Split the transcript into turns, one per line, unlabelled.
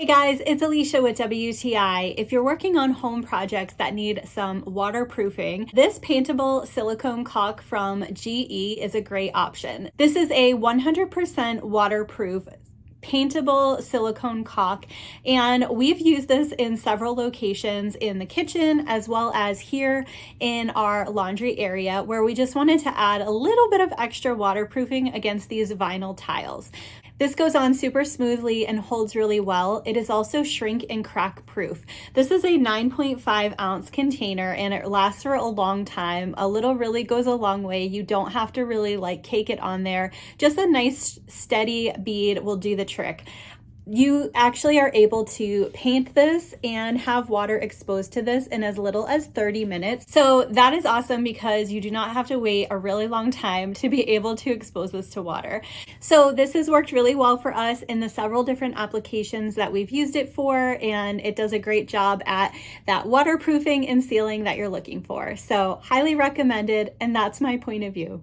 Hey guys, it's Alicia with WTI. If you're working on home projects that need some waterproofing, this paintable silicone caulk from GE is a great option. This is a 100% waterproof paintable silicone caulk, and we've used this in several locations in the kitchen as well as here in our laundry area, where we just wanted to add a little bit of extra waterproofing against these vinyl tiles. This goes on super smoothly and holds really well. It is also shrink and crack proof. This is a 9.5 ounce container and it lasts for a long time. A little really goes a long way. You don't have to really like cake it on there. Just a nice steady bead will do the trick. You actually are able to paint this and have water exposed to this in as little as 30 minutes. So that is awesome because you do not have to wait a really long time to be able to expose this to water. So this has worked really well for us in the several different applications that we've used it for, and it does a great job at that waterproofing and sealing that you're looking for. So highly recommended, and that's my point of view.